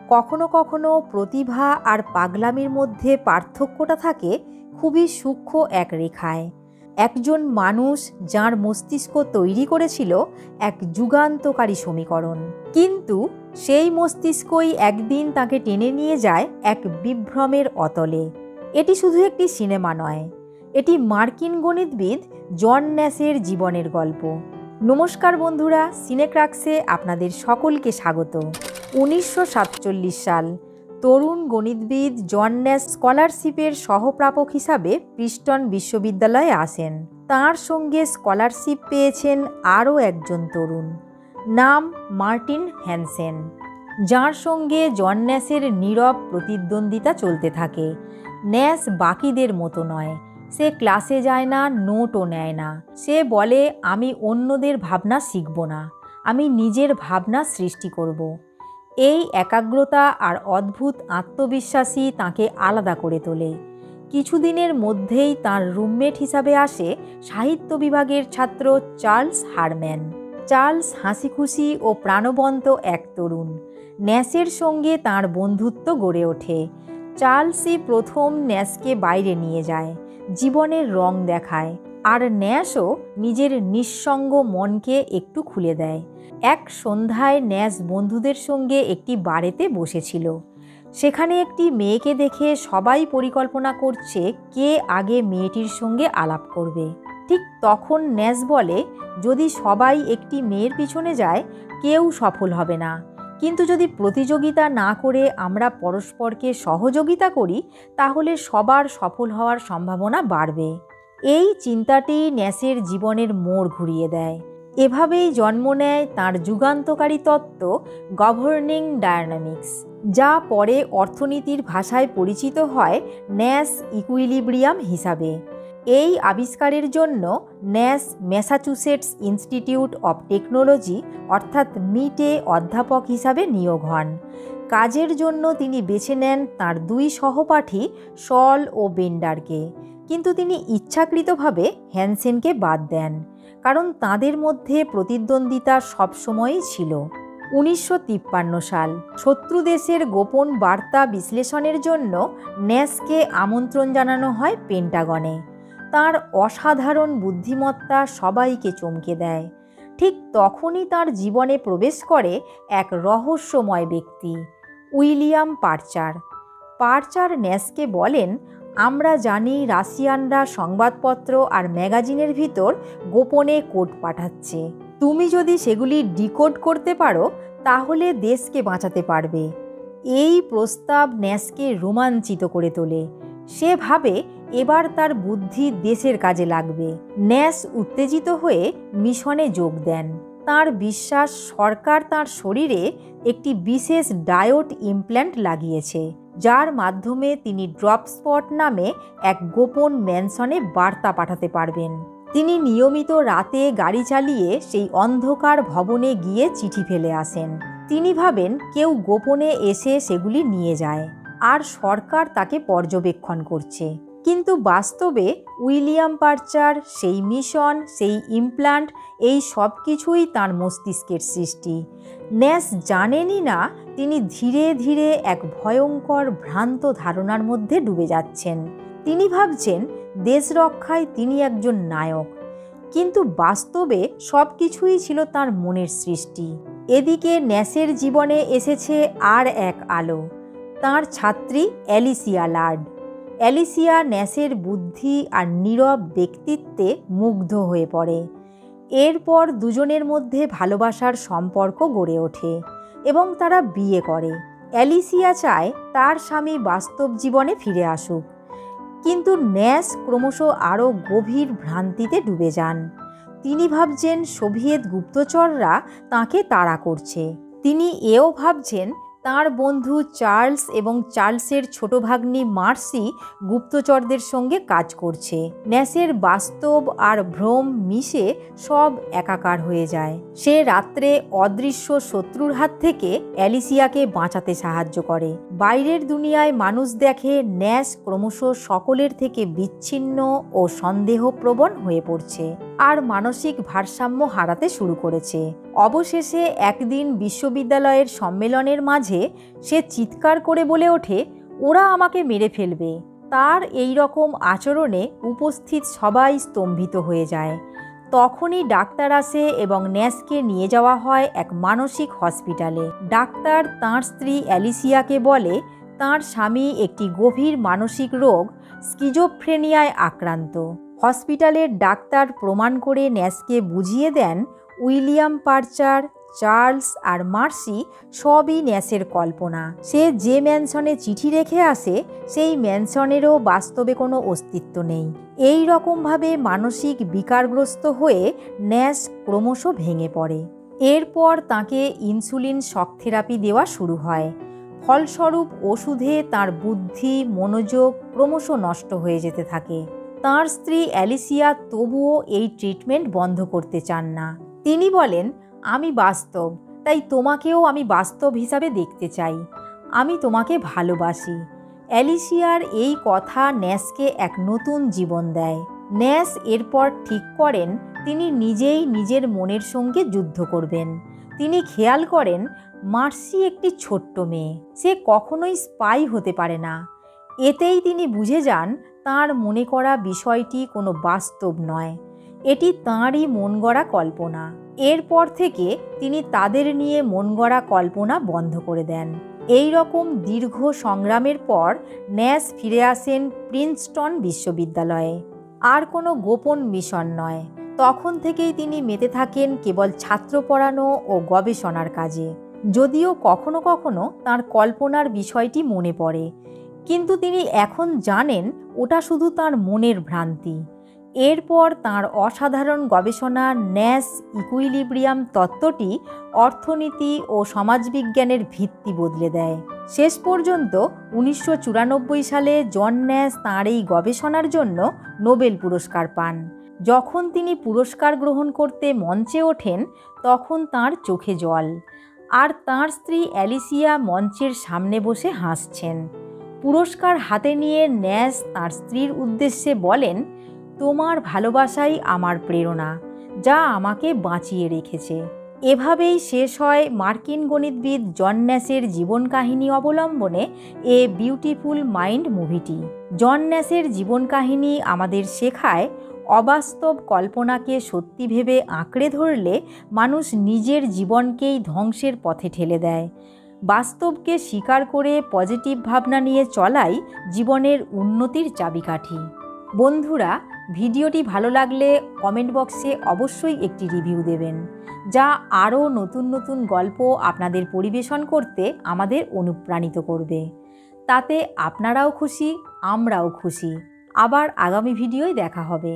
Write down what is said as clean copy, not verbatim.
কখনো কখনো প্রতিভা আর পাগলামির মধ্যে পার্থক্যটা থাকে খুবই সূক্ষ্ম এক রেখায়। একজন মানুষ যার মস্তিষ্ক তৈরি করেছিল এক যুগান্তকারী সমীকরণ, কিন্তু সেই মস্তিষ্কই একদিন তাকে টেনে নিয়ে যায় এক বিভ্রমের অতলে। এটি শুধু একটি সিনেমা নয়, এটি মার্কিন গণিতবিদ জন ন্যাশের জীবনের গল্প। নমস্কার বন্ধুরা, সিনেক্রাক্সে আপনাদের সকলকে স্বাগত। 1947 সাল, তরুণ গণিতবিদ জন ন্যাশ স্কলারশিপের সহপ্রাপক হিসাবে প্রিস্টন বিশ্ববিদ্যালয়ে আসেন। তাঁর সঙ্গে স্কলারশিপ পেয়েছেন আরও একজন তরুণ, নাম মার্টিন হ্যানসেন, যার সঙ্গে জন ন্যাশের নীরব প্রতিদ্বন্দ্বিতা চলতে থাকে। ন্যাশ বাকিদের মতো নয়, সে ক্লাসে যায় না, নোটও নেয় না। সে বলে, আমি অন্যদের ভাবনা শিখব না, আমি নিজের ভাবনা সৃষ্টি করব। এই একাগ্রতা আর অদ্ভুত আত্মবিশ্বাসী তাকে আলাদা করে তোলে। কিছুদিনের মধ্যেই তার রুমমেট হিসাবে আসে সাহিত্য বিভাগের ছাত্র চার্লস হারম্যান। চার্লস হাসিখুশি ও প্রাণবন্ত এক তরুণ। ন্যাশের সঙ্গে তার বন্ধুত্ব গড়ে ওঠে। চার্লসই প্রথম ন্যাশকে বাইরে নিয়ে যায়, জীবনের রং দেখায়, আর ন্যাশও নিজের নিঃসঙ্গ মনকে একটু খুলে দেয়। এক সন্ধ্যায় ন্যাশ বন্ধুদের সঙ্গে একটি বারেতে বসেছিল। সেখানে একটি মেয়েকে দেখে সবাই পরিকল্পনা করছে কে আগে মেয়েটির সঙ্গে আলাপ করবে। ঠিক তখন ন্যাশ বলে, যদি সবাই একটি মেয়ের পিছনে যায় কেউ সফল হবে না, কিন্তু যদি প্রতিযোগিতা না করে আমরা পরস্পরকে সহযোগিতা করি তাহলে সবার সফল হওয়ার সম্ভাবনা বাড়বে। এই চিন্তাটি ন্যাশের জীবনের মোড় ঘুরিয়ে দেয়। এভাবেই জন্ম নেয় তাঁর যুগান্তকারী তত্ত্ব গভর্নিং ডায়নামিক্স, যা পরে অর্থনীতির ভাষায় পরিচিত হয় ন্যাশ ইকুইলিব্রিয়াম হিসাবে। এই আবিষ্কারের জন্য Nash Massachusetts institute of technology অর্থাৎ মিটে অধ্যাপক হিসাবে নিয়োগ হন। কাজের জন্য তিনি বেছে নেন তাঁর দুই সহপাঠী শল ও বেন্ডারকে, কিন্তু তিনি ইচ্ছাকৃতভাবে হ্যানসেনকে বাদ দেন, কারণ তাদের মধ্যে প্রতিদ্বন্দ্বিতা সবসময়ই ছিল। 1953 সাল, শত্রু দেশের গোপন বার্তা বিশ্লেষণের জন্য ন্যাশকে আমন্ত্রণ জানানো হয় পেন্টাগনে। তাঁর অসাধারণ বুদ্ধিমত্তা সবাইকে চমকে দেয়। ঠিক তখনই তাঁর জীবনে প্রবেশ করে এক রহস্যময় ব্যক্তি, উইলিয়াম পার্চার। পার্চার ন্যাশকে বলেন, আমরা জানি রাশিয়ানরা সংবাদপত্র আর ম্যাগাজিনের ভিতর গোপনে কোড পাঠাচ্ছে। তুমি যদি সেগুলি ডিকোড করতে পারো তাহলে দেশকে বাঁচাতে পারবে। এই প্রস্তাব ন্যাশকে রোমাঞ্চিত করে তোলে। সে ভাবে এবার তার বুদ্ধি দেশের কাজে লাগবে। ন্যাশ উত্তেজিত হয়ে মিশনে যোগ দেন। তার বিশ্বাস সরকার তার শরীরে একটি বিশেষ ডায়োড ইমপ্ল্যান্ট লাগিয়েছে, যার মাধ্যমে তিনি ড্রপ স্পট নামে এক গোপন ম্যানশনে বার্তা পাঠাতে পারবেন। তিনি নিয়মিত রাতে গাড়ি চালিয়ে সেই অন্ধকার ভবনে গিয়ে চিঠি ফেলে আসেন। তিনি ভাবেন কেউ গোপনে এসে সেগুলি নিয়ে যায় আর সরকার তাকে পর্যবেক্ষণ করছে। কিন্তু বাস্তবে উইলিয়াম পার্চার, সেই মিশন, সেই ইমপ্ল্যান্ট, এই সব কিছুই তাঁর মস্তিষ্কের সৃষ্টি। ন্যাশ জানেনই না তিনি ধীরে ধীরে এক ভয়ঙ্কর ভ্রান্ত ধারণার মধ্যে ডুবে যাচ্ছেন। তিনি ভাবছেন দেশ রক্ষায় তিনি একজন নায়ক, কিন্তু বাস্তবে সব কিছুই ছিল তাঁর মনের সৃষ্টি। এদিকে ন্যাশের জীবনে এসেছে আর এক আলো, তাঁর ছাত্রী অ্যালিসিয়া লার্ড। অ্যালিসিয়া ন্যাশের বুদ্ধি আর নীরব ব্যক্তিত্বে মুগ্ধ হয়ে পড়ে। এরপর দুজনের মধ্যে ভালোবাসার সম্পর্ক গড়ে ওঠে এবং তারা বিয়ে করে। অ্যালিসিয়া চায় তার স্বামী বাস্তব জীবনে ফিরে আসুক, কিন্তু ন্যাশ ক্রমশ আরও গভীর ভ্রান্তিতে ডুবে যান। তিনি ভাবছেন সোভিয়েত গুপ্তচররা তাঁকে তাড়া করছে। তিনি এও ভাবছেন তাঁর বন্ধু চার্লস এবং চার্লসের ছোট ভাগ্নি মার্সি গুপ্তচরদের সঙ্গে কাজ করছে। ন্যাশের বাস্তব আর ভ্রম মিশে সব একাকার হয়ে যায়। সে রাত্রে অদৃশ্য শত্রুর হাত থেকে অ্যালিসিয়াকে বাঁচাতে সাহায্য করে। বাইরের দুনিয়ায় মানুষ দেখে ন্যাশ ক্রমশ সকলের থেকে বিচ্ছিন্ন ও সন্দেহপ্রবণ হয়ে পড়ছে। আর মানসিক ভারসাম্য হারাতে শুরু করেছে। অবশেষে একদিন বিশ্ববিদ্যালয়ের সম্মেলনের মাঝে সে চিৎকার করে বলে ওঠে, ওরা আমাকে মেরে ফেলবে। তার এই রকম আচরণে উপস্থিত সবাই স্তম্ভিত হয়ে যায়। তখনই ডাক্তার আসে এবং ন্যাসকে নিয়ে যাওয়া হয় এক মানসিক হসপিটালে। ডাক্তার তাঁর স্ত্রী অ্যালিসিয়াকে বলে তাঁর স্বামী একটি গভীর মানসিক রোগ স্কিজোফ্রেনিয়ায় আক্রান্ত। হসপিটালের ডাক্তার প্রমাণ করে ন্যাসকে বুঝিয়ে দেন উইলিয়াম পার্চার, চার্লস আর মার্সি সবই ন্যাসের কল্পনা। সে যে ম্যানসনে চিঠি রেখে আসে সেই ম্যানসনেরও বাস্তবে কোনো অস্তিত্ব নেই। এই রকমভাবে মানসিক বিকারগ্রস্ত হয়ে ন্যাস ক্রমশ ভেঙে পড়ে। এরপর তাকে ইনসুলিন শক থেরাপি দেওয়া শুরু হয়। ফলস্বরূপ ওষুধে তার বুদ্ধি, মনোযোগ ক্রমশ নষ্ট হয়ে যেতে থাকে। তাঁর স্ত্রী অ্যালিসিয়া তবুও এই ট্রিটমেন্ট বন্ধ করতে চান না। তিনি বলেন, আমি বাস্তব, তাই তোমাকেও আমি বাস্তব হিসাবে দেখতে চাই। আমি তোমাকে ভালোবাসি। অ্যালিসিয়ার এই কথা ন্যাসকে এক নতুন জীবন দেয়। ন্যাস এরপর ঠিক করেন তিনি নিজেই নিজের মনের সঙ্গে যুদ্ধ করবেন। তিনি খেয়াল করেন মার্সি একটি ছোট্ট মেয়ে, সে কখনোই স্পাই হতে পারে না। এতেই তিনি বুঝে যান তাঁর মনে করা বিষয়টি কোনো বাস্তব নয়, এটি তাঁরই মন গড়া কল্পনা। এরপর থেকে তিনি তাদের নিয়ে মন গড়া কল্পনা বন্ধ করে দেন। এই রকম দীর্ঘ সংগ্রামের পর ন্যাস ফিরে আসেন প্রিন্সটন বিশ্ববিদ্যালয়ে। আর কোনো গোপন মিশন নয়, তখন থেকেই তিনি মেতে থাকেন কেবল ছাত্র পড়ানো ও গবেষণার কাজে। যদিও কখনো কখনো তাঁর কল্পনার বিষয়টি মনে পড়ে, কিন্তু তিনি এখন জানেন ওটা শুধু তাঁর মনের ভ্রান্তি। এরপর তাঁর অসাধারণ গবেষণা ন্যাস ইকুইলিব্রিয়াম তত্ত্বটি অর্থনীতি ও সমাজবিজ্ঞানের ভিত্তি বদলে দেয়। শেষ পর্যন্ত 1994 সালে জন ন্যাস তাঁর এই গবেষণার জন্য নোবেল পুরস্কার পান। যখন তিনি পুরস্কার গ্রহণ করতে মঞ্চে ওঠেন তখন তাঁর চোখে জল, আর তাঁর স্ত্রী অ্যালিসিয়া মঞ্চের সামনে বসে হাসছেন। পুরস্কার হাতে নিয়ে ন্যাস তাঁর স্ত্রীর উদ্দেশ্যে বলেন, তোমার ভালোবাসাই আমার প্রেরণা, যা আমাকে বাঁচিয়ে রেখেছে। এভাবেই শেষ হয় মার্কিন গণিতবিদ জন ন্যাসের জীবন কাহিনী অবলম্বনে এ বিউটিফুল মাইন্ড মুভিটি। জন ন্যাসের জীবন কাহিনী আমাদের শেখায় অবাস্তব কল্পনাকে সত্যি ভেবে আঁকড়ে ধরলে মানুষ নিজের জীবনকেই ধ্বংসের পথে ঠেলে দেয়। বাস্তবকে স্বীকার করে পজিটিভ ভাবনা নিয়ে চলাই জীবনের উন্নতির চাবিকাঠি। বন্ধুরা, ভিডিওটি ভালো লাগলে কমেন্ট বক্সে অবশ্যই একটি রিভিউ দেবেন, যা আরও নতুন নতুন গল্প আপনাদের পরিবেশন করতে আমাদের অনুপ্রাণিত করবে। তাতে আপনারাও খুশি, আমরাও খুশি। আবার আগামী ভিডিওয় দেখা হবে।